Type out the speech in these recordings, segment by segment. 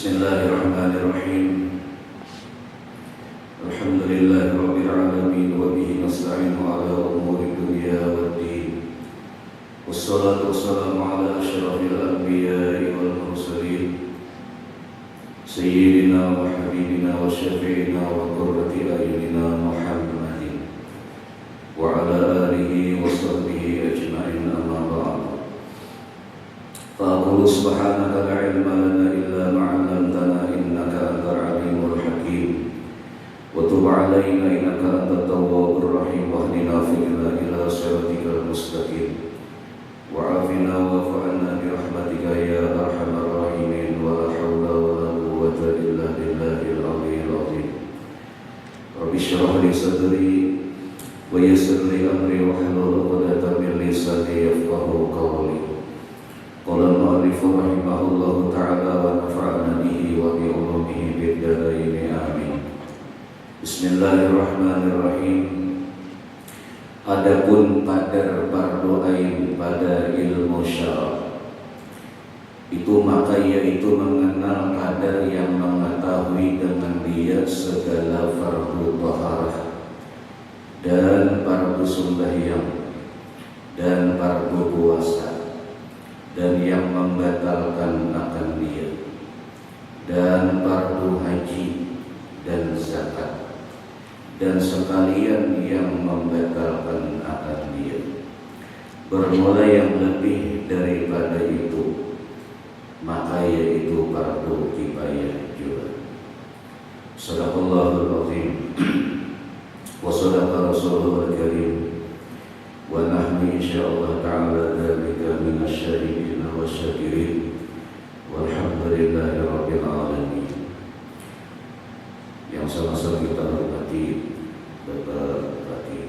Bismillahirrahmanirrahim. Alhamdulillahirabbil alamin wa bihi nasta'inu ala umuri dunya waddin. Wassalatu wassalamu ala asyrafil anbiya'i wal mursalin sayyidina wa habibina wa syafi'ina wa qurrati a'yunina Muhammadin wa ala alihi wa sahbihi ajma'in, amma ba'd. Faqulu subhanaka la ilma lana illa ma 'allamtana innaka antal alimul hakim. Wa tub 'alaina innaka antat tawwabur rahim wahdina fi'na ila siratikal mustaqim. Wa 'afina wa'fu 'anna bi rahmatika ya arhamar rahimin. Wa la haula wa la quwwata illa billahil 'aliyyil 'azim. Rabbi shrah li sadri wa yassir li amri wahlul 'uqdatam min lisani yafqahu qawli. Qala al-mu'allif rahimahullahu ta'ala wa nafa'ana bihi wa bi ulumihi fid dharain, amin. Bismillahirrahmanirrahim. Adapun qadar fardu ain pada ilmu syara' itu maka yaitu mengenal qadar yang mengetahui dengan dia segala fardu taharah dan fardu sembahyang dan fardu puasa dan yang membatalkan akan dia dan fardu haji dan zakat dan sekalian yang membatalkan akan dia, bermula yang lebih daripada itu maka yaitu fardu kifayah juga. Shadaqallahul azim wa shadaqa rasulullahul karim. Wa nahnu insyaallah ta'ala dzalika minasyahidin wa syakirin walhamdulillahi rabbil alamin. Yang sama-sama kita hormati Bapak Bupati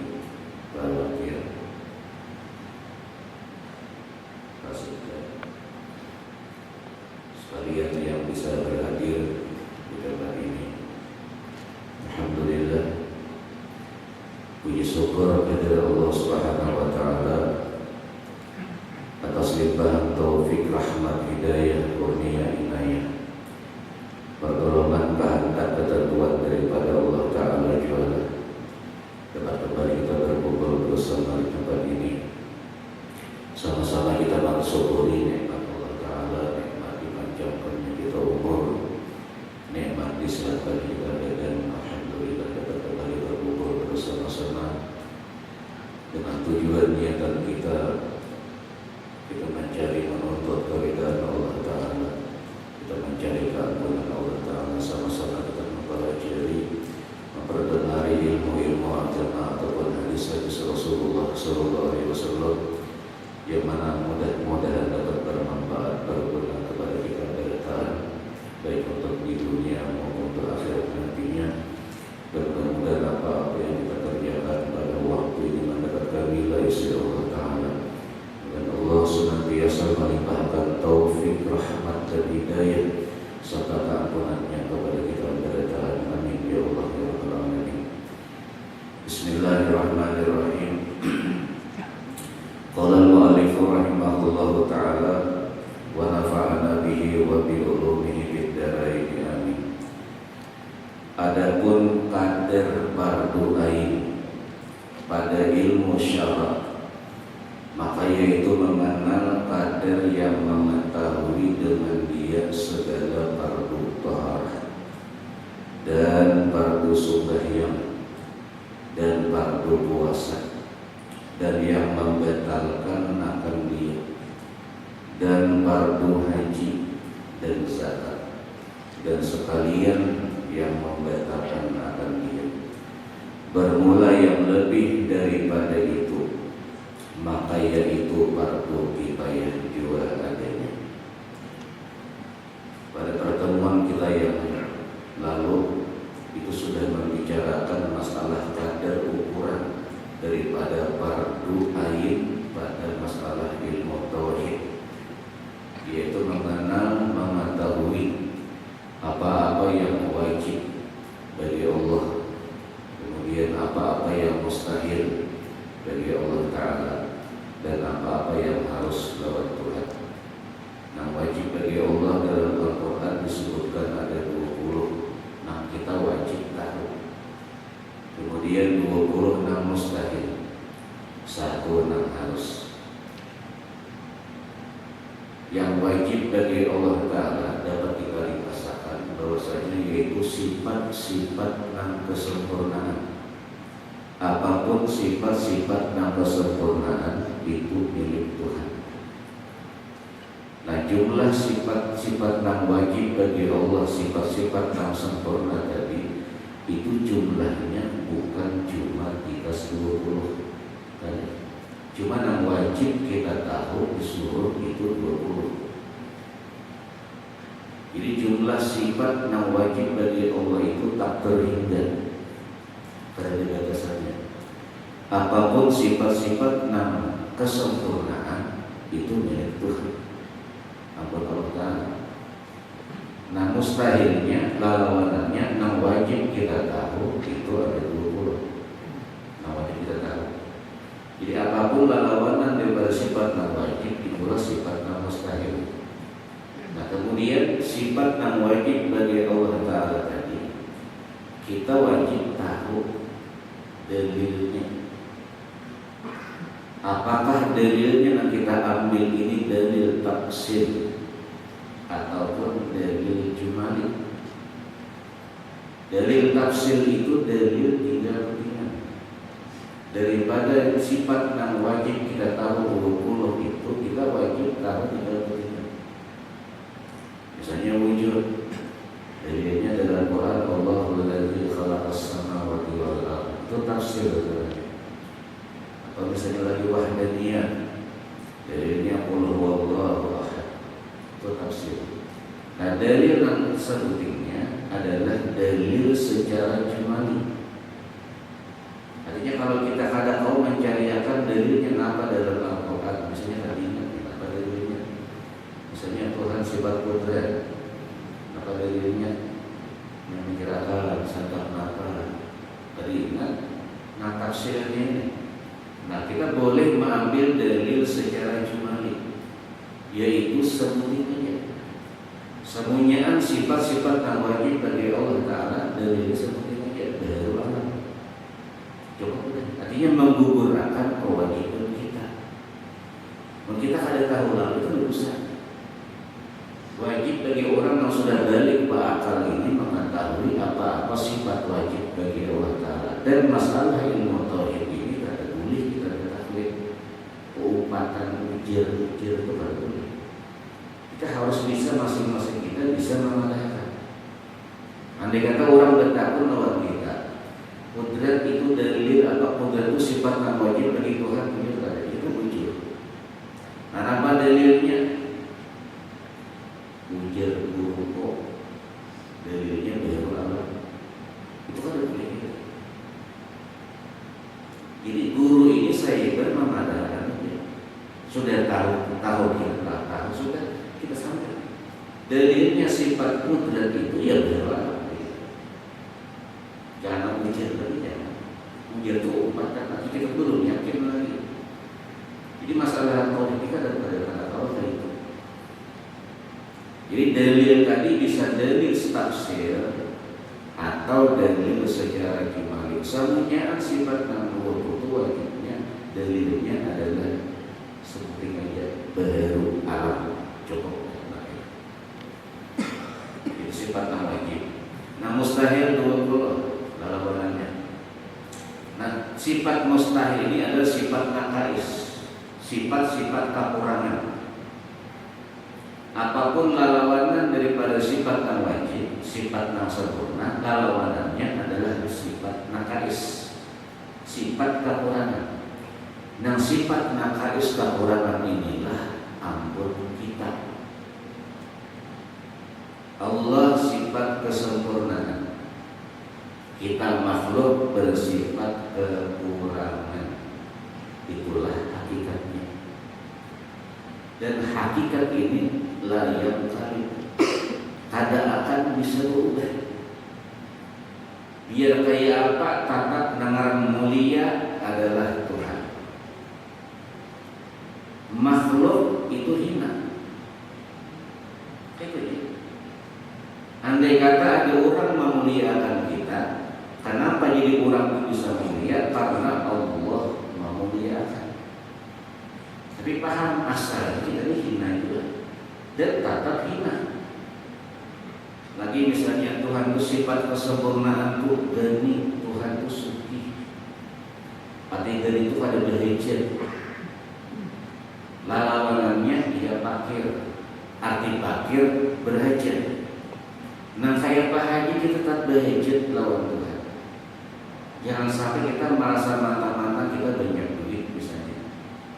Balakia Prasetya, sekalian yang bisa berhadir di tempat ini. Alhamdulillah, puji syukur kepada Allah Subhanahu wa taala atas limpahan taufik, rahmat, hidayah, kurnia, inayah, pertolongan, kehendak, ketentuan daripada Allah Ta'ala Jalla, dapat kembali kita berkumpul bersama di tempat ini. Sama-sama kita mensyukuri nikmat Allah Ta'ala, nikmat dipanjangkannya kita umur, nikmat diselamatkan kita, dan alhamdulillah dapat kembali berkumpul bersama-sama dengan tujuan niatan kita mencari, menuntut keridhaan Allah Ta'ala, kita mencari keampunan Allah Ta'ala, sama-sama kita mempelajari, memperdengari ilmu-ilmu agama ataupun hadis-hadis Rasulullah Sallallahu Alaihi Wasallam yang mana mudah-mudahan dapat bermanfaat, berguna kepada kita bertahan, baik untuk di dunia maupun untuk akhirat nantinya. Dan mudah-mudahan apa yang kita kerjakan pada waktu ini mendapatkan nilai sisi Allah Ta'ala, dan Allah senantiasa melimpahkan taufik, rahmat, dan hidayah serta keampunannya kepada kita bertahan, amin ya Allah ya Rabbal alamin. Bismillahirrahmanirrahim. Qala al-mu'allif rahimahullahu ta'ala wa nafa'ana bihi wa bi ulumihi fid dharain, amin. Adapun qadar fardu ain pada ilmu syara' maka yaitu mengenal qadar yang mengetahui dengan dia segala fardu taharah dan fardu sembahyang dan fardu puasa dan yang membatalkan akan dia dan fardu haji dan zakat dan sekalian yang membatalkan akan dia, bermula yang lebih daripada itu maka yaitu fardu kifayah juga adanya. Pada pertemuan kita yang lalu itu sudah membicarakan masalah kadar ukuran daripada fardu ain pada masalah ilmu tauhid, yaitu mengenal, mengetahui apa-apa yang wajib bagi Allah, kemudian apa-apa yang mustahil bagi Allah Ta'ala, dan apa-apa yang harus lewat Tuhan. Yang wajib bagi Allah dalam Al-Quran Al-Quran disebutkan ada 20. Nah, kita wajib tahu. Kemudian 26 mustahil, 1 harus. Yang wajib bagi Allah Ta'ala dapat kita rasakan bahwasanya yaitu sifat-sifat kesempurnaan. Apapun sifat-sifat kesempurnaan itu milik Tuhan. Nah, jumlah sifat-sifat yang wajib bagi Allah, sifat-sifat yang sempurna tadi, itu jumlahnya bukan cuma 320 tadi. Cuma yang wajib kita tahu disuruh itu 20. Jadi jumlah sifat yang wajib bagi Allah itu tak terhingga pada batasannya. Apapun sifat-sifat yang kesempurnaan itu milik Tuhan. Ampun Allah Ta'ala. Nah, mustahilnya, lawanannya, yang wajib kita tahu itu ada 20. Yang wajib kita tahu. Jadi apapun lawanan daripada sifat yang wajib itulah sifat yang mustahil. Nah, kemudian sifat yang wajib bagi Allah Ta'ala tadi, kita wajib tahu dalilnya. Apakah dalilnya yang kita ambil ini dalil tafsir ataupun dalil jumali? Dalil tafsir itu dalil tinggal pentingan. Daripada sifat yang wajib kita tahu 20 itu, kita wajib tahu tinggal pentingan. Misalnya wujud, dalilnya dalam Quran, Allahul ladzi khalaqas samawati wal ardh. Itu tafsir. Atau misalnya lagi wahdaniyah, dalilnya qul huwallahu ahad. Itu tafsir. Nah, dalil yang sebutinnya adalah dalil secara jumali. Artinya kalau kita kadang mau mencariakan dalilnya apa dalam Al-Quran, misalnya tadi ingat apa dalilnya? Misalnya Tuhan sifat kudrat, apa dalilnya? Yang mengerahkan santak napa? Tadi ingat, nah tafsirnya ini. Nah, kita boleh mengambil dalil secara jumali, yaitu semuanya. Semuanya sifat-sifat yang wajib bagi Allah Ta'ala dalil semuanya baru alam. Coba, artinya menggugurkan kewajiban kita. Kita ada tahu lalu itu berusaha. Wajib bagi orang yang sudah balik berakal ini mengetahui apa-apa sifat wajib bagi Allah Ta'ala. Dan masalah ilmu tauhid ini tidak boleh kita ketahui keupatan ujar itu tidak boleh. Kita harus bisa masing-masing kita bisa mengatakan. Andai kata orang bertakun lawan kita, kudrat itu dalil atau kudrat itu sifat yang wajib bagi Tuhan, itu ujar. Nah, apa dalilnya? Ujar guru kok dalilnya baru alam. Itu kan dalilnya. Jadi guru ini saya bermamadaran sudah tahu kita sudah kita sampai. Dalilnya sifat kudrat itu ya baru alam. Jangan ujar lagi, jangan ujar keupatan nanti kita belum yakin lagi. Jadi masalah politika daripada kata Allah itu. Jadi dalil tadi bisa dalil tafsir atau dalil secara jumali. Semuanya sifat yang wajibnya dalilnya adalah seperti aja baru alam cukup. Itu sifat yang wajib. Nah, mustahil 20 lawanannya. Nah, sifat mustahil ini adalah sifat nakais, sifat-sifat kekurangan. Apapun lawanan daripada sifat yang wajib, sifat yang sempurna, lawanannya adalah sifat nakais, sifat kekurangan. Nah, sifat nakais kekurangan inilah ampun kita. Allah sifat kesempurnaan, kita makhluk bersifat kekurangan. Itulah hakikatnya. Dan hakikat ini layak kali kada akan bisa berubah. Biar kayak apa tatak dengan mulia adalah Tuhan. Makhluk itu hina. Kayak Andai kata ada orang memuliakan kita, kenapa jadi orang bisa mulia? Karena Allah memuliakan. Tapi paham asal kita ini hina juga dan tetap hina. Lagi misalnya Tuhan itu sifat kesempurnaan itu geni, Tuhan itu suci. Arti geni itu pada berhijab. Lawanannya dia pakir. Arti pakir berhajat. Nah kayak Pak Haji kita tetap berhijab lawan Tuhan. Jangan sampai kita merasa mata-mata kita banyak duit misalnya.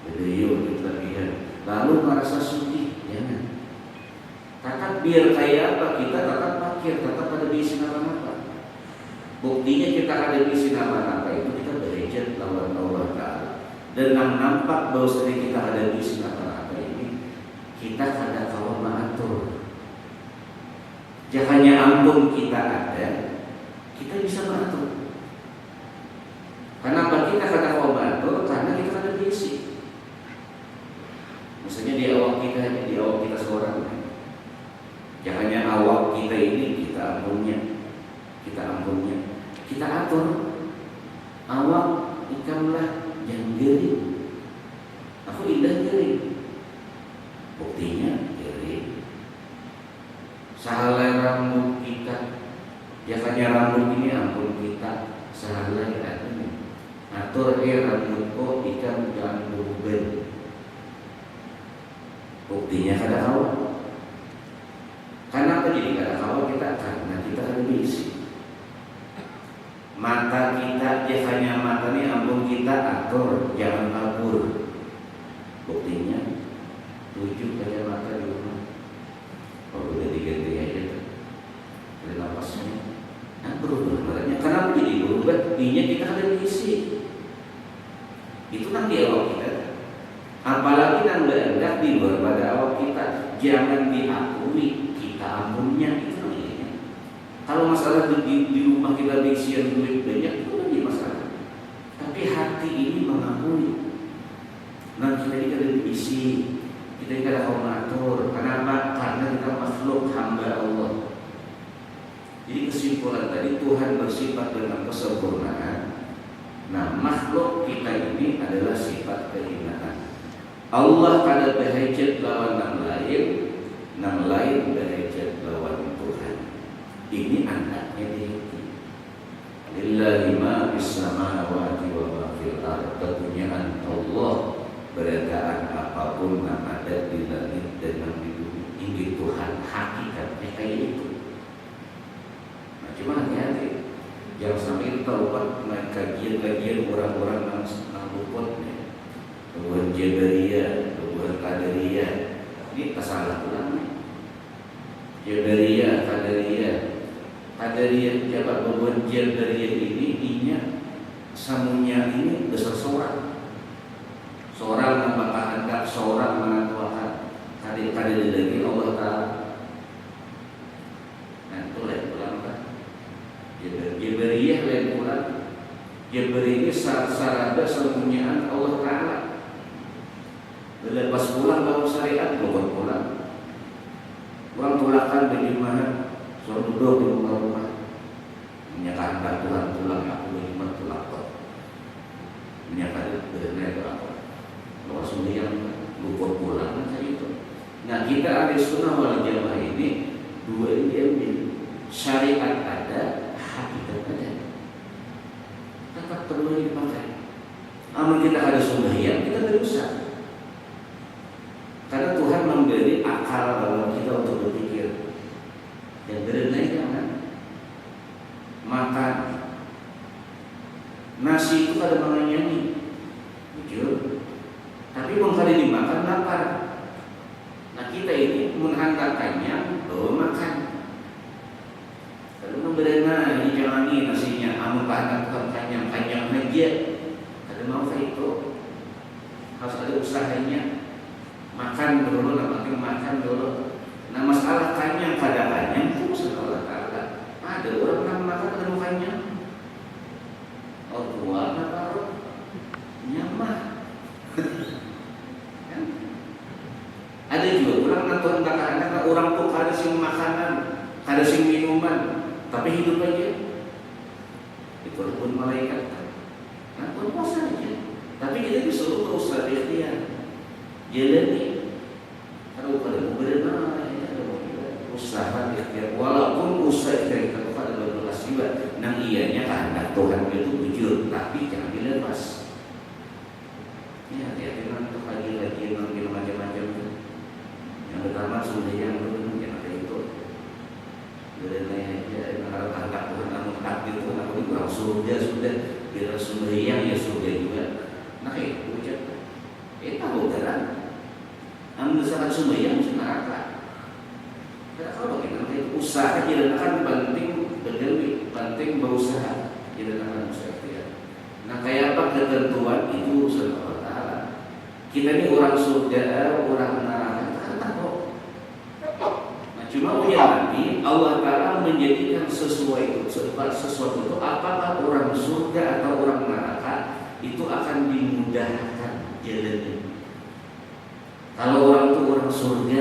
Beliau berlebihan. Lalu merasa suci, jangan. Tetap biar kayak apa, kita tetap pakir, tetap ada bisi nama-nama. Buktinya kita ada bisi nama-nama itu kita berhijab lawan Allah Ta'ala. Dan nampak bahwa kita ada bisi nama-nama ini, kita kada kawan mengatur. Jangannya ampun kita ada, kita bisa mengatur. Kenapa kita kada kawan mengatur? Karena kita ada bisi. Misalnya di awak kita seorang. Jangannya awak kita ini kita ampunnya, kita atur. Awak ikanlah yang gering. Aku indah gering. Buktinya gering. Sahalai rambut kita, jangannya rambut ini ampun kita. Sahalai atur rambut kok ikan jangan berubah. Buktinya kada awak. Kenapa jadi kada kawan kita? Karena kita ada bisi. Mata kita, hanya mata ini ampun kita atur, jangan kabur. Buktinya 7 kacamata di rumah. Kalau udah diganti aja tuh, ada napasnya. Nah berubah makanya. Kenapa jadi berubah? Buktinya kita ada bisi. Itu nanti awak kita. Apalagi yang berendah di luar pada awak kita, jangan diakui. Ampunnya itu namanya. Kalau masalah di rumah kita diisian duit banyak itu lagi masalah. Tapi hati ini mengakui. Nah kita ini kada diisi, kita kada mau mengatur. Kenapa? Karena kita makhluk hamba Allah. Jadi kesimpulan tadi Tuhan bersifat dengan kesempurnaan. Nah makhluk kita ini adalah sifat kehinaan. Allah kada berhajat lawan yang lain derajat lawan Tuhan. Ini anaknya di hati. Lillahi ma fis samawati wa ma fil ardh. Kepunyaan Allah beradaan apapun yang ada di langit dan yang di bumi. Ini Tuhan hakikatnya kayak itu. Nah cuma hati-hati. Jangan sampai kita lupa dengan kajian-kajian orang-orang yang luput Tuhan Jabariyah, Tuhan Qadariyah. Ini kesalahan ulama. Jabariyah, Qadariyah jabat beban Jabariyah ini inya samunya ini besar seorang membakar hendak seorang menatuakan kadir lagi Allah Ta'ala. Nah itu lain pulang kan Jabariyah lain pulang. Jabariyah ini sarada semuanya Allah Ta'ala. Lepas pulang baru syariat bukan pulang. Orang tulakan bagaimana? Suruh duduk di rumah-rumah. Menyatakan Tuhan tulang aku bagaimana tulang kok. Menyatakan benar apa? Kalau sembilan lupa pulang saja itu. Nah kita ahli sunnah wal jamaah ini dua ini syariat ada, hakikat ada. Tetap perlu dipakai. Amal kita ada sembahyang kita berusaha. Karena Tuhan memberi akal dalam kita untuk berpikir. Yang berenai jangan makan nasi itu kada menganyani, jujur. Tapi mengkali dimakan lapar. Nah kita ini menghantarkannya bawa makan. Kalau memberenai ini jangan ini nasinya, amun bahan kanyang aja. Kada mau kayak itu. Harus ada usahanya. Makan dulu, makan dulu. Nah masalah kanyang pada kanyang itu masalah Allah Ta'ala. Ada orang makan pada mukanya. Oh tua apa nyamah. Ada juga orang nonton makanan, orang tuh ada sih makanan Ada sing minuman, tapi hidup aja. Itu pun malaikat. Nah, pun puasa aja. Tapi kita disuruh berusaha ikhtiar. Jalani. Kalau pada berenang, usaha ikhtiar. Walaupun usaha ikhtiar kita pada 12 jiwa, nang ianya kehendak Tuhan itu jujur, tapi jangan dilepas. Ya, hati-hati untuk lagi-lagi mengambil macam-macam. Yang pertama sudah yang belum yang ada itu. Berenang aja, mengharap kehendak Tuhan, namun takdir Tuhan aku ini kurang surga sudah. Biar sumbernya ya surga juga. Nah itu ucap. Tahu kan? Namun misalkan sumbernya mesti neraka. Kalau bagaimana itu usaha jadi kan penting berdiri, penting berusaha jadi akan usaha ya. Nah kayak apa ketentuan itu urusan Allah Taala. Kita ini orang surga, orang neraka kan tahu. Nah cuma ujian nanti Allah Taala menjadikan sesuatu itu apakah orang surga atau orang neraka itu akan dimudahkan jalannya. Kalau orang itu orang surga,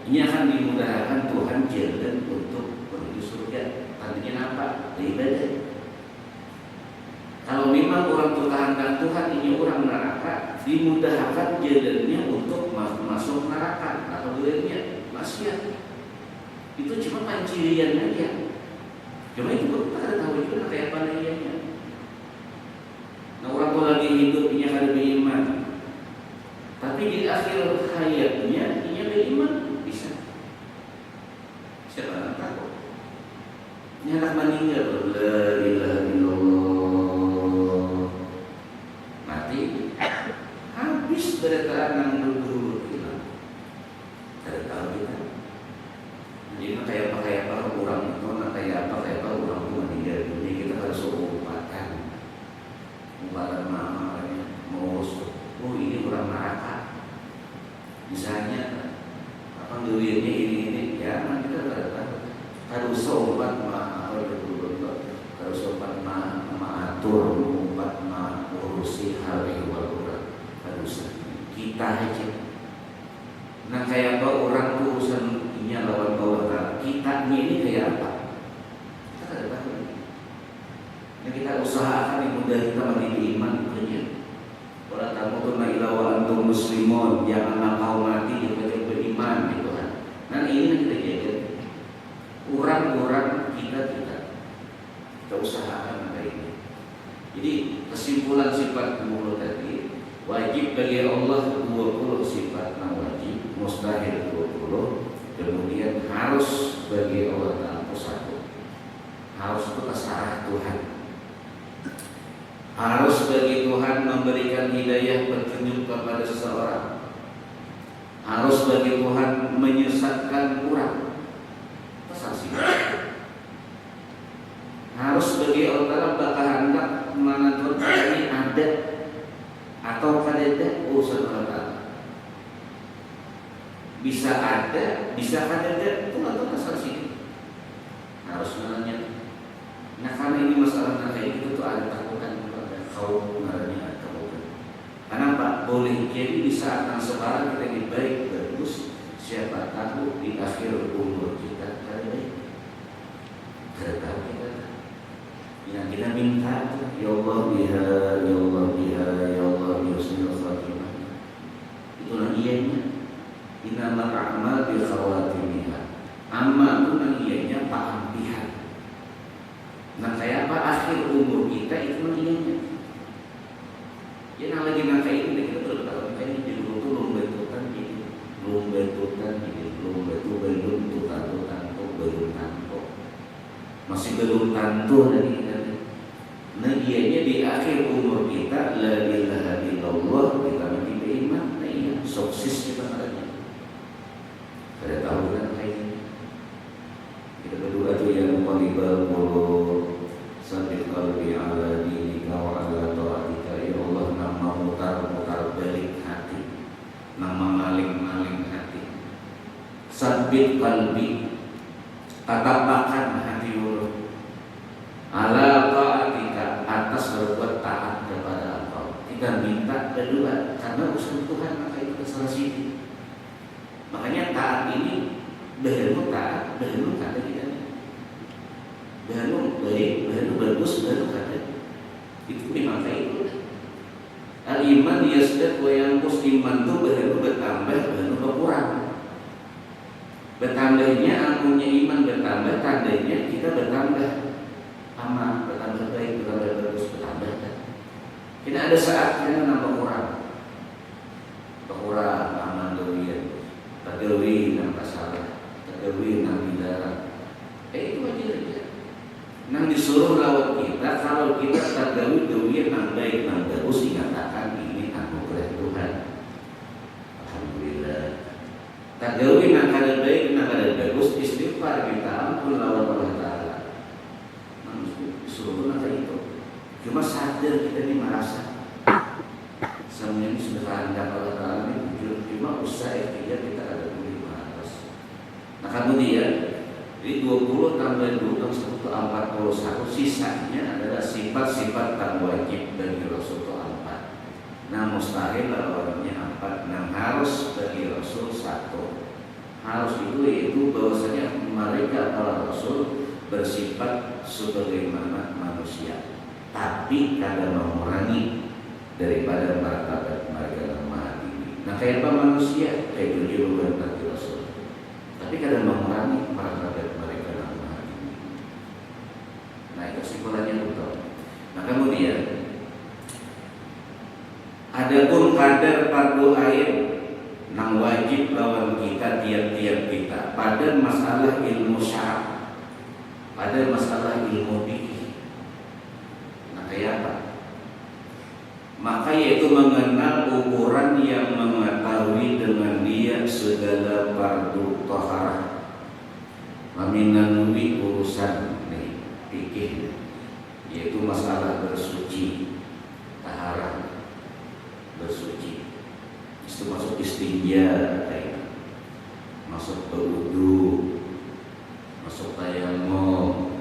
ini akan dimudahkan Tuhan jalan untuk menuju surga. Artinya apa? Ibadah. Kalau memang orang itu kehendak Tuhan, ini orang neraka, dimudahkan jalannya untuk masuk neraka atau jalannya maksiat. Itu cuma pancirian aja. Cuma itu kita ada tahu juga kayak apa ianya. Nah orang tua lagi hidup ini ada beriman, tapi di akhir hayatnya ini beriman bisa. Siapa yang tahu? Ini anak meninggal, la ilaha illallah, mati, habis beritaan yang dulu hilang. Tidak tahu kita. Jadi kayak apa orang itu, kayak apa orang itu meninggal dunia, kita harus umpatan mamanya, oh ini orang neraka. Misalnya apa duriannya ini ya nanti kita harus sobat harus sobat atur umpat urusi hal ehwal orang harus kita aja. Nah kayak apa orang urusan ini lawan bawah kita ini kayak apa? Kita tidak tahu. Yang kita usahakan yang mudah kita menjadi iman punya. Kalau kamu tuh nailawa antum muslimun, jangan kau mati yang beriman gitu kan. Nah ini kita jaga. Orang-orang kita usahakan ada ini. Jadi kesimpulan sifat 20 tadi, wajib bagi Allah 20 sifat wajib, mustahil 20. Kemudian harus bagi Allah Ta'ala satu, harus itu terserah Tuhan. Harus bagi Tuhan memberikan hidayah petunjuk kepada seseorang. Harus bagi Tuhan menyesatkan orang. Saksi. Harus bagi Allah Ta'ala bakal hendak mana Tuhan ini ada atau kada urusan Allah Ta'ala. Bisa ada, bisa kada itu nggak tahu saksi. Harus menanya. Nah karena ini masalah kayak gitu tuh ada takutan kepada kaum naranya takutan. Kenapa? Boleh jadi di saat yang sekarang kita ini baik bagus, siapa tahu di akhir umur kita kada baik. Kada tahu kita. Yang kita minta ya Allah biha, ya Allah biha, ya Allah bihusnul khatimah. Itulah ianya. Innamal a'mal bi khawatimiha. Amal itu ianya paham. Nah kayak apa akhir umur kita itu ianya. Ya nah lagi nangka ini kita terus tahu ini jadi itu belum bentukan ini, belum tanto. Masih belum tanto lagi. Nah ianya di akhir umur kita la ilaha illallah kita mati beriman. Nah iya sukses kita katanya. Kada tahu kan kayak ini. Kita berdua tuh yang qalibal qulub sabit qalbi ala dinika wa ala ta'atika ya Allah, nama mutar balik hati, nama maling hati. Sabit qalbi tatapkan hati Allah ala ta'atika atas berbuat taat kepada Engkau. Kita minta berdua karena usul Tuhan maka itu salah sini. Makanya taat ini belum taat, belum kata kita. bahanu baik, bahanu bagus, bahanu kada. Itu memang kayak itu. Al-iman yasdaq wa yanqus, iman tuh bahanu bertambah, bahanu berkurang. Bertambahnya amunnya iman bertambah, tandanya kita bertambah amal, bertambah baik, bertambah bagus, bertambah kan. Kita ada saatnya nambah kurang. Berkurang amal gawian, tagawi nang kasalah, tagawi nang bidara. Itu aja. Nang disuruh lawan kita, kalau kita tagawi gawian nang baik, nang bagus, dikatakan ini anugerah Tuhan. Alhamdulillah. Tagawi nang kada baik, nang kada bagus, istighfar kita ampun lawan Allah Ta'ala. Disuruh nang itu. Cuma sadar kita ini merasa semuanya ini sudah kehendak Allah Ta'ala ini jujur. Cuma usaha ikhtiar kita ada di atas. Nah kemudian jadi 20 tambah 2 tambah 1 41, sisanya adalah sifat-sifat tak wajib bagi Rasul 4. Nah mustahil lawannya 4. Nah harus bagi Rasul 1. Harus itu yaitu bahwasanya mereka para Rasul bersifat sebagaimana manusia, tapi kadang mengurangi daripada martabat mereka yang maha tinggi. Nah kayak apa manusia? Kayak tujuh bagi Rasul, tapi kadang mengurangi martabat mereka yang maha tinggi. Nah itu kesimpulannya betul. Nah kemudian adapun kadar fardu ain nang wajib lawan kita tiap-tiap kita pada masalah ilmu syara, pada masalah ilmu fikih. Nah kayak apa? Maka yaitu mengenal ukuran yang mengetahui dengan dia segala fardu taharah, meminanui urusan nih fikih, yaitu masalah bersuci, taharah, bersuci. Itu masuk istinja, masuk berwudu, masuk tayamum,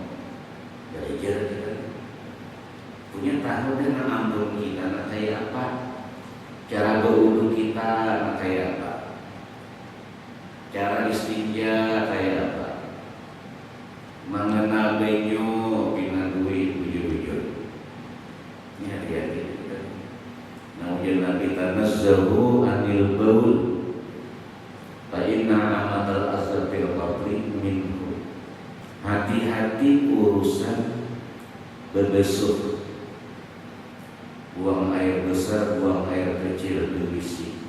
belajar kita punya tahu dengan ampun kita nak kayak apa, cara berwudu kita nak kayak apa, cara istinja kayak apa, mengenal benyo pinandui bujur-bujur. Ini hati-hati. Namun Nabi tanazzahu anil baul fa inna amatal asal fil qabri minhu. Hati-hati urusan berbesuh, buang air besar, buang air kecil berisi.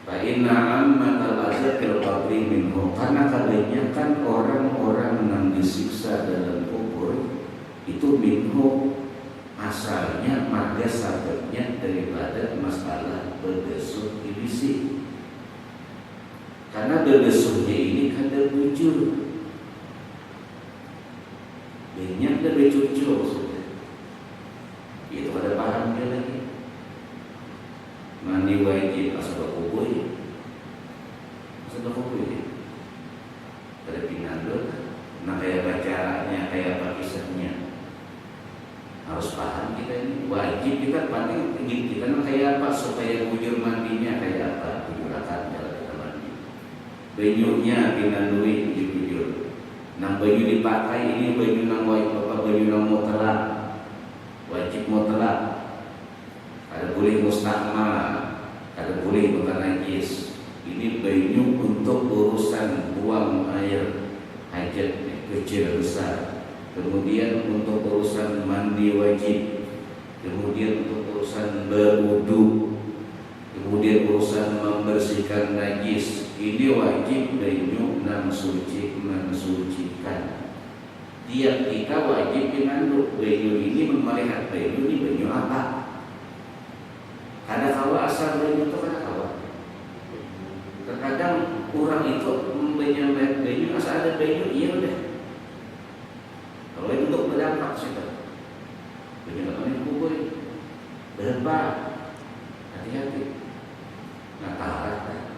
Fa inna amatal asal fil qabri minhu, karena kebanyakan orang-orang yang disiksa dalam kubur itu minhu, asalnya marga sababnya daripada masalah berbesuh ibisi. Karena berbesuhnya ini kada bujur, banyak dari cucu sudah. Itu ada pahamnya lagi. Mandi wajib asal kubur, asal kubur. Ada pinandul. Nah kayak bacaannya, kayak apa kisahnya. Harus paham kita ini, wajib kita paling ingin kita kayak apa supaya bujur mandinya kayak apa, bujur akan jalan kita mandi. Banyunya pinandui bujur. Nang baju dipakai ini baju nang wajib apa, baju nang mutlak, wajib mutlak. Ada boleh mustakmal, ada boleh bukan najis. Ini baju untuk urusan buang air hajat kecil besar. Kemudian untuk urusan mandi wajib, kemudian untuk urusan berwudu, kemudian urusan membersihkan najis. Ini wajib banyu nang suci mensucikan. Tiap kita wajib mengandung banyu ini, melihat banyu ini banyu apa. Karena kalau asal banyu itu kan apa? Terkadang orang itu menyembah banyu asal ada banyu, iya udah. Kalau itu untuk berdampak sudah, banyak kubur berdampak, hati-hati. Nah taharat,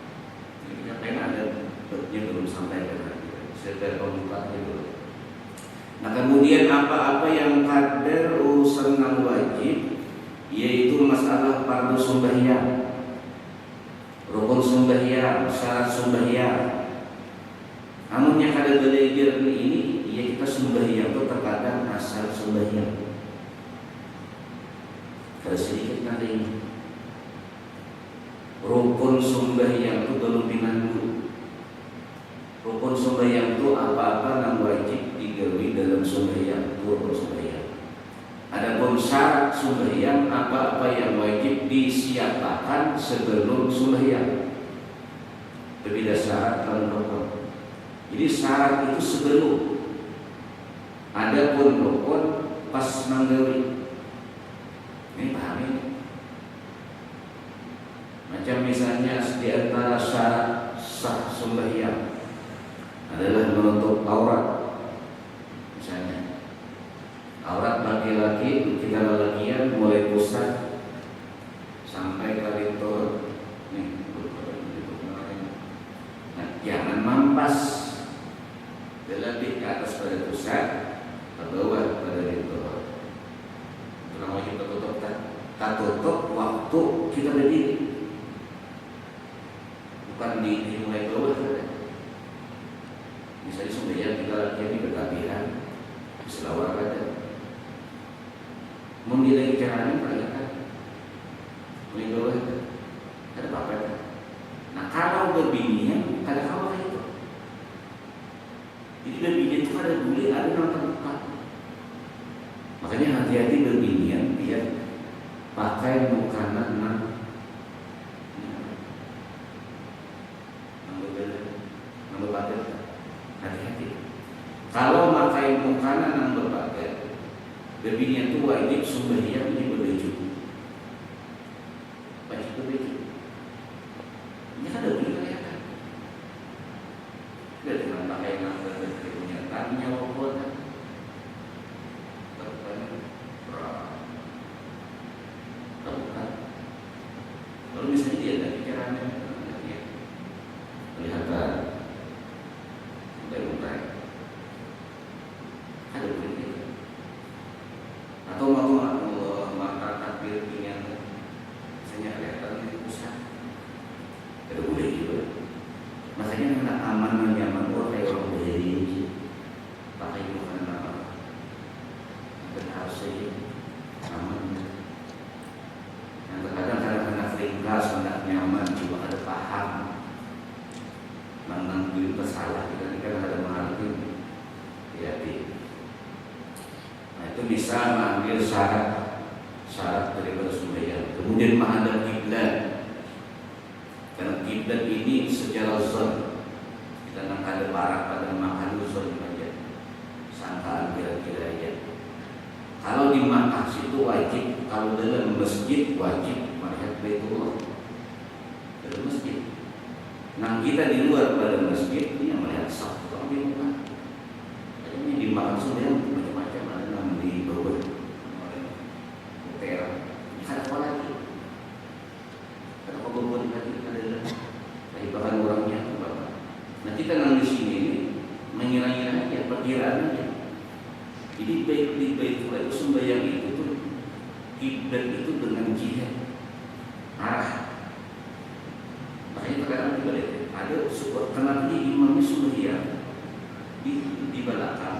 ini kan ada bernya belum sampai ke hati. Setelah pembukaannya dulu. Nah kemudian apa-apa yang kadar urusan yang wajib, yaitu masalah fardu sembahyang, rukun sembahyang, syarat sembahyang. Namun yang kada belajar ini Iya, kita sembahyang itu terkadang asal sembahyang. Kalau sedikit nanti rukun sembahyang itu belum pinanggu. Rukun sembahyang itu apa-apa yang wajib digawi dalam sembahyang, itu rukun sembahyang. Adapun syarat sembahyang apa-apa yang wajib disiapkan sebelum sembahyang. Berbeda syarat dalam rukun. Jadi syarat itu sebelum. Adapun rukun pas manggawi. Ini paham ini? Macam misalnya di antara syarat sah sembahyang adalah menutup aurat. Misalnya aurat laki-laki kita lelakian mulai pusat sampai kali turun. Nah, jangan mampas lebih ke atas pada pusat, ke bawah pada turun. Itu namanya kita tutup kan? Kita tutup waktu kita berdiri, bukan dimulai bawah. Misalnya sembahyang kita lagi bertabihan, selawat aja. Memilih caranya perlihatkan, mulai bawah ada apa-apa. Nah kalau berbinian ada kawah itu. Jadi berbinian itu ada buli, ada yang terbuka. Makanya hati-hati berbinian biar pakai mukana nambah badan. Hati-hati. Kalau pakai mukana nambah badan, berbinian itu wajib sembahyang ini berbaju. Wajib berbaju. Ini kan ada buli kelihatan. Tidak cuma pakai nambah badan punya tanya wapun. Lalu misalnya dia ada pikirannya, kelihatan dari mulai ada begitu. Atau mata takbir pingin, misalnya kelihatan di pusat, ada boleh juga. Makanya anak aman dan nyaman kayak orang berdiri, pakai makanan apa, dan harus saja aman. Yang terkadang kadang-kadang ringkas, tidak nyaman, juga ada paham, menanggung bersalah, kita ini kan ada mengalami, hati-hati. Nah itu bisa mengambil syarat daripada sembahyang. Kemudian menghadap kiblat. Karena kiblat ini secara zon kita menghadap arah pada makan zon saja, sangkaan kira-kira aja. Kalau di Makkah itu wajib, kalau dalam masjid wajib melihat Baitullah dalam masjid. Nah kita di luar pada masjid ini melihat satu di muka. Ini di Makkah sudah macam-macam, ada yang di bawah, hotel, ada apa lagi? Ada apa-apa lagi ada lagi bahkan orangnya apa? Nah kita nang di sini mengira-ngira aja, perkiraan aja. Jadi baik di Baitullah itu sembahyang itu tuh kiblat itu dengan jihad arah. Makanya terkadang juga ada sebuah kenapa imamnya sembahyang di belakang,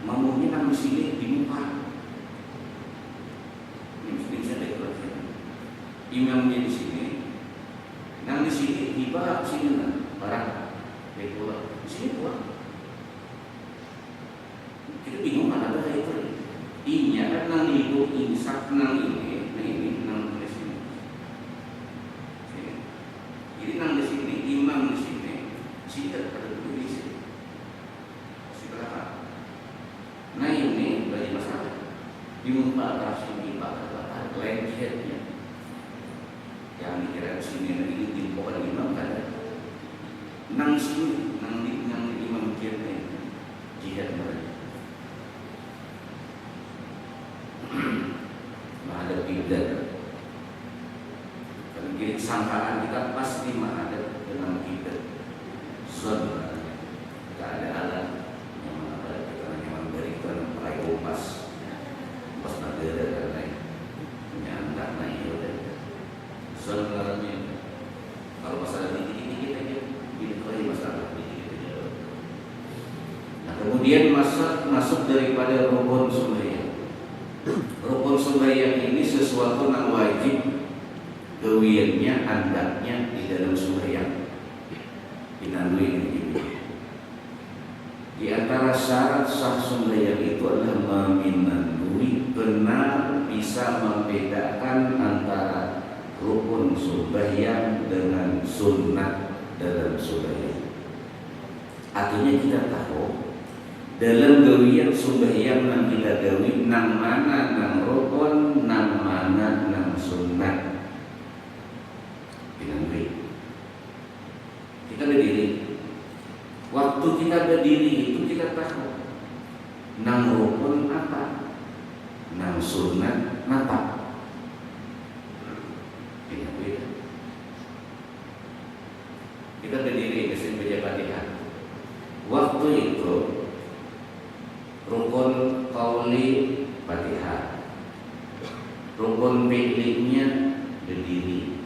mampunya kan di sini di muka. Ini bisa deklarasi. Imamnya di sini, nang di sini di bawah sini nah, barang Baitullah di sini buat. Kita bingung kan ada kayak itu. Inya kan nang itu insak nang ini, nang di sini. Jadi nang di sini, imam di sini, tidak ada di sini. Siapa? Nah ini bagi masalah. Di muka atas ini bakal lengketnya. Yang dikira sini ini timpokan imam kan. Nang sini, nang imam kiri jihad mereka. Menghadap kiblat. Kalau kiri sangkaan kita pasti menghadap dengan kiblat. Zon, kita ada alat yang menghadap kita yang memberikan peraih upas negara dan lain, punya anak naik dan zon ngarannya. Kalau masalah dikit-dikit aja, ini kali masalah dikit-dikit aja. Kemudian masuk daripada rukun sembahyang. Rukun sembahyang ini sesuatu yang wajib gawiannya, andaknya di dalam sembahyang. Pinandui ini. Di antara syarat sah sembahyang itu adalah meminandui benar bisa membedakan antara rukun sembahyang dengan sunnah dalam sembahyang. Artinya kita tahu dalam gawian sembahyang yang kita gawi nang mana nang rukun, nang mana nang sunnah. Kita berdiri. Waktu kita berdiri itu kita tahu nang rukun apa, nang sunnah apa. Kita berdiri mesin baca Fatihah. Waktu itu rukun qauli Fatihah, rukun fi'linya berdiri.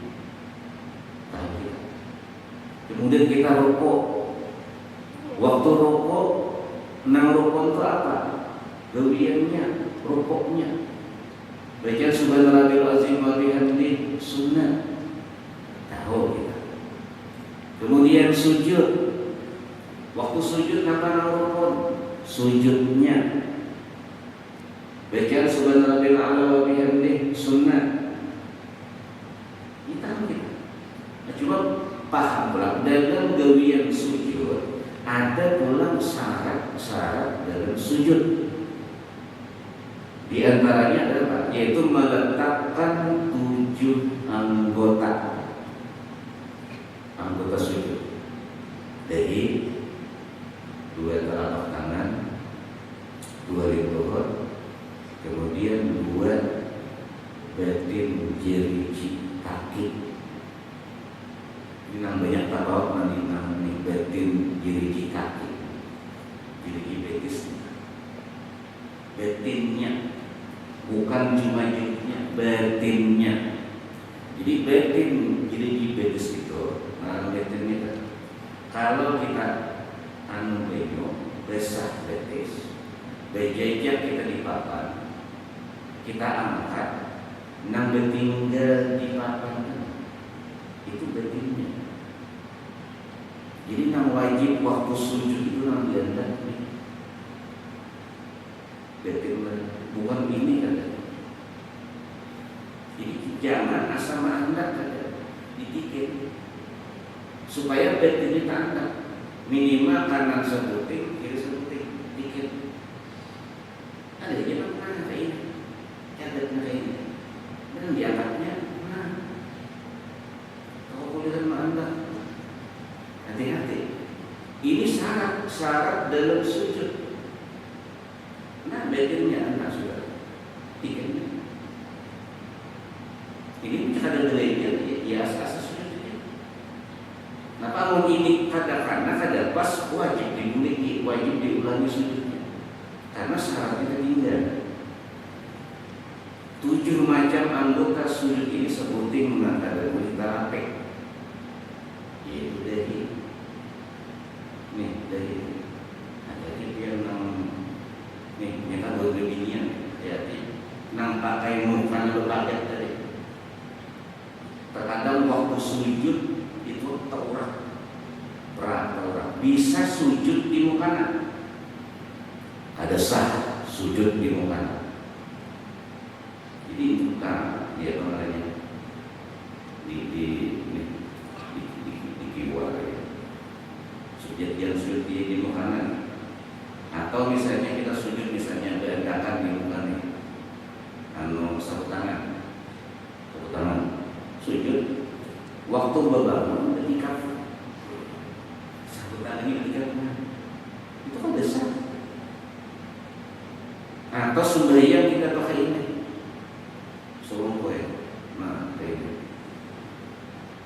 Kemudian kita rukuk. Waktu rukuk, nang rukun itu apa? Gawiannya, rukuknya. Baca subhanallahil azim wa bihamdihi sunnah. Tahu kita. Kemudian sujud. Waktu sujud apa nang rukun? Sujudnya. Baca subhanallahil a'la wa bihamdihi sunnah. Kita cuma paham pula dalam gawian sujud ada pula syarat-syarat dalam sujud. Di antaranya adalah yaitu meletakkan 7 anggota sujud. Jadi 2 telapak tangan, 2 lutut, kemudian 2 batin jari kaki. Ini namanya tahu nanti batin jari kaki, jari betis. Batinnya bukan cuma jarinya, batinnya. Jadi batin jari betis itu, nah batinnya kalau kita benyo besar betis, bejajak kita di papan, kita angkat, nang tinggal di papan itu batinnya. Jadi yang wajib waktu sujud itu yang diandak batin, bukan ini kan. Jadi jangan asal anda kan dikit supaya batin kita angkat minimal kanan sebuting, kiri sebuting, dikit. Ada yang mana kayak ini, ada kayak ini, dan diangkatnya mana? Kalau kuliah anda hati-hati. Ini syarat dalam sujud. Nah, batinnya anak sudah tiketnya. Ini ada delainnya, ya asas sujudnya. Nah, kalau ini katakanlah kada pas wajib dimulai, wajib diulangi sujudnya. Karena syaratnya tinggal. 7 macam anggota sujud ini seperti mengatakan mutarapek. Yaitu dari yang kita berbedanya, hati-hati. Nang pakai muka berpaket tadi. Terkadang waktu sujud itu taurat, bisa sujud di muka. Ada sah sujud di muka. Jadi itu kan dia namanya di kiwar ya. Sujud di muka. Atau misalnya kita sujud misalnya berandakan di muka nih, sapu tangan sujud. Waktu berbangun ketika sapu tangan ini ketika itu kan besar. Atau sembahyang kita pakai ini sorong kue, nah kayak ini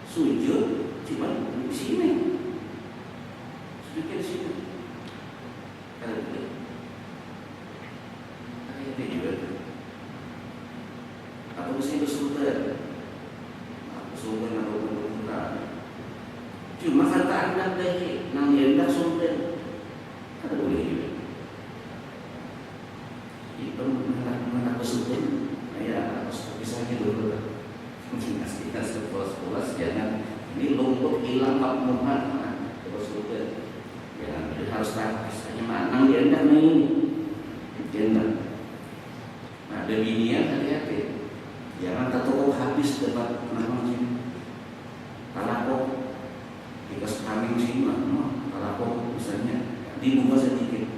sujud cuma di sini, sujudnya di sini. Atau mesti bersumber atau berulang. Cuma kata anda tadi nang hendak sumber, ada boleh juga. besukin, ya harus pisahnya dulu. Kita sepulas jangan ini lumpuh hilang makmuman terus juga. Jangan harus praktis hanya manang dia nih ini, jangan. Nah demikian hati-hati, jangan tertukuk habis debat namanya. Talakok, jika kambing sih mah, talakok misalnya dibuka sedikit.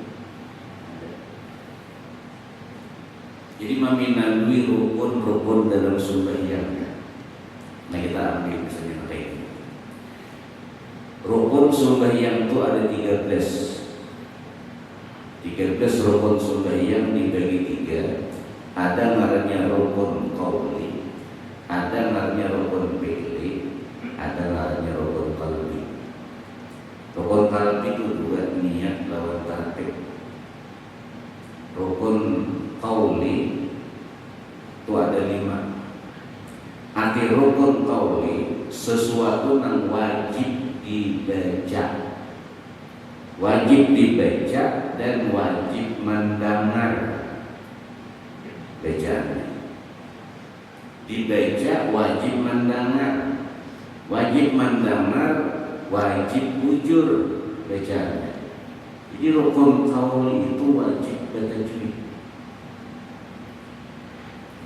Jadi meminalui rukun-rukun dalam sembahyang. Nah kita ambil misalnya kayak ini. Rukun sembahyang itu ada 13 rukun sembahyang dibagi 3. Ada namanya rukun qauli, ada namanya rukun fi'li, ada namanya rukun qalbi. Rukun qalbi itu 2, niat lawan tartib. Rukun qauli itu ada 5. Arti rukun qauli sesuatu yang wajib dibaca, dan wajib mendengar bacaannya. Dibaca wajib mendengar, wajib bujur bacaannya. Jadi rukun qauli itu wajib bertajwid.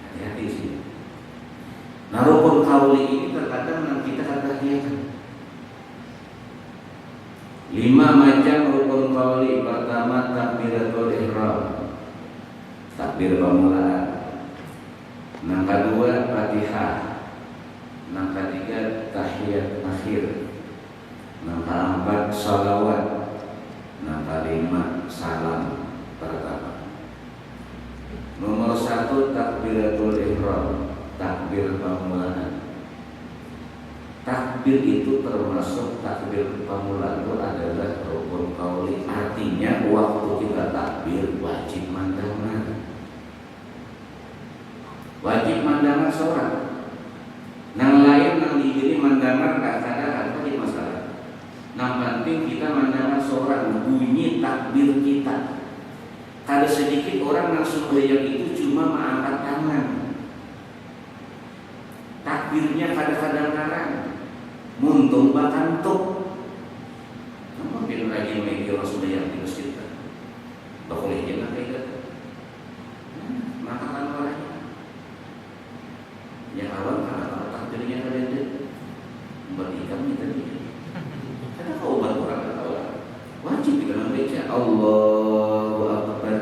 Hati-hati sih. Nah rukun qauli ini terkadang kita katakan 5 macam rukun qauli. Pertama takbiratul ihram, takbir permulaan. Yang kedua Fatihah. Yang ketiga tahiyat akhir. Yang keempat salawat. Yang kelima salam pertama. Nomor 1 takbiratul ihram, takbir permulaan. Takbir itu termasuk takbir permulaan itu adalah rukun qauli. Artinya waktu kita takbir wajib mendengar. Wajib mendengar seorang. Yang lain yang diberi mendengar tak ada apa di masalah. Yang penting kita mendengar seorang bunyi takbir kita. Ada sedikit orang yang sembahyang itu cuma mengangkat tangan. Takbirnya kadang-kadang muntung bahkan tuk. Namun kita lagi memiliki orang sembahyang di masjid kan. Boleh jangan kayak gitu. Maka kan orangnya yang awal karena takbirnya kalian buat ikan kita dia. Ada kau obat orang atau wajib kita membaca Allahu Akbar.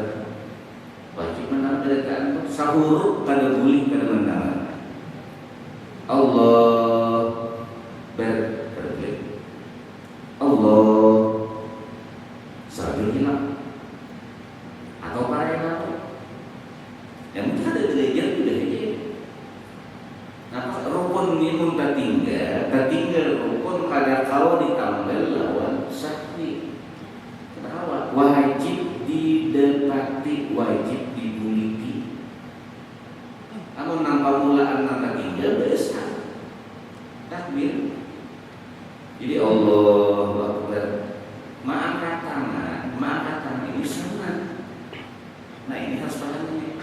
Wajib mendengarkan sahur kada boleh kada mendengar. Allah berkata Allah sambil hilang atau para yang lain yang mungkin ada gereja sudah ini. Nah rukun ini pun tertinggal rukun kada kau ditambah lawan sakti. Kenapa? Wajib didapati, wajib dibuliti. Namun nampak mulaan nampak tinggal besar takbir. Jadi Allahu Akbar. Mengangkat tangan ini sunat. Nah ini harus pahamnya.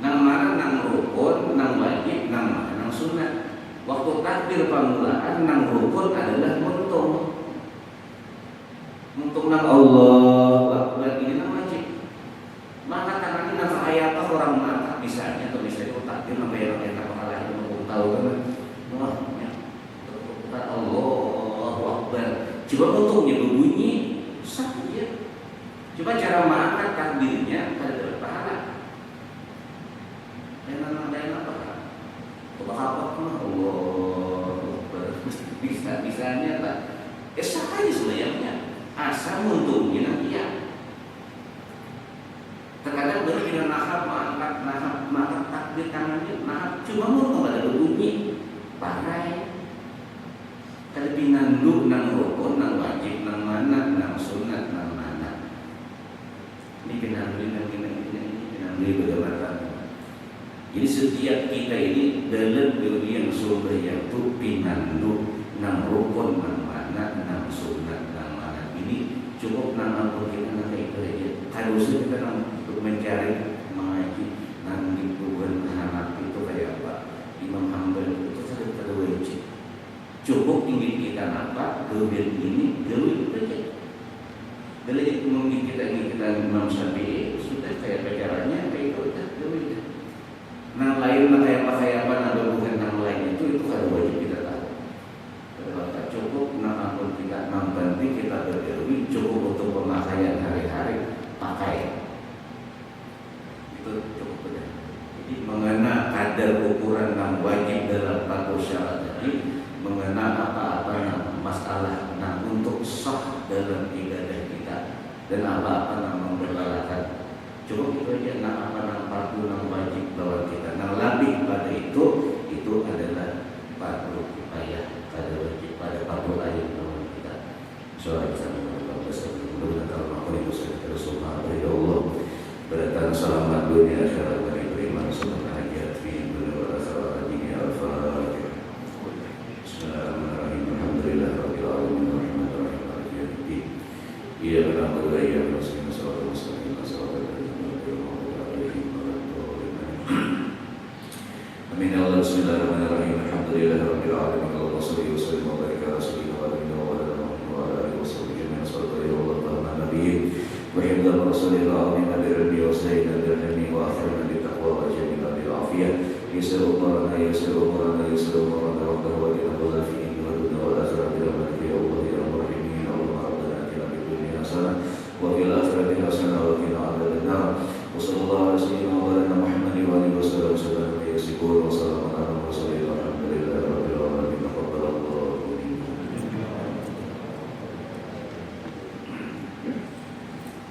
Nang mana nang rukun, nang wajib, nang mana nang sunat. Waktu takbir permulaan nang rukun adalah muntung nang Allahu Akbar ini nang wajib. Maka tangan ini nang ayat orang mengangkat misalnya atau misalnya takbir sampai yang apa lain tahu kan? Wah, ya. Allahu Akbar. Coba untungnya berbunyi sah ya. Coba cara mengangkat takbirnya ada pahala. Dan apa? Coba apa Allahu Akbar. Bisa-bisanya Pak. Sah aja sebenarnya. Asal untungnya nanti ya. Terkadang baru kita mengangkat takbir tangannya, cuma untung ada berbunyi pakai. Tapi nanduk nang rukun, nang wajib, nang mana, nang sunat, nang mana. Ini pinambil bagaimana. Jadi setiap kita ini dalam dunia sembahyang itu pinanduk nang rukun, nang mana, nang sunat, nang mana. Ini cukup nang ampun kita nanti itu aja. Kalau kita untuk mencari mengaji nang itu dengan Imam Syafi'i sudah kayak pacarannya kayak itu udah. Nang lain mah kayak apa atau bukan nang lain itu kan wajib kita tahu. Kalau tak cukup nang ampun kita nang banting kita berdiri cukup untuk pemakaian hari-hari pakai itu cukup benar. Jadi mengenal kadar ukuran nang wajib dalam 40 syarat tadi, mengenal apa-apa yang masalah nang untuk sah dalam ibadah kita dan apa-apa nang memperlakukan. Cukup itu aja nang apa nang fardu nang wajib lawan kita. Nang lebih pada itu adalah fardu kifayah pada wajib pada fardu ain lawan kita. Soal kita mengucapkan bersyukur karena aku itu sudah semua dari Allah. Berdatang selamat dunia akhirat dan beriman semoga hajat fi dunia wal akhirat ini al-Fatihah. Bismillahirrahmanirrahim. Alhamdulillahirabbil alamin arrahmanir rahim maliki yaumiddin. Iyyaka na'budu wa iyyaka nasta'in ihdinas siratal mustaqim. Amin ya Allah. Bismillahirrahmanirrahim. Alhamdulillahirabbil alamin. Allahumma shalli wa sallim wa barik ala sayyidina wa ala alihi wa sahbihi ajma'in. Sallallahu alaihi wa sallam nabiyyin wa hifdhan rasulillah min nabiyyi wa sayyidina al-jami wa akhirina bi taqwa wa jamila bil afiyah. Yasir umurana wa dina wa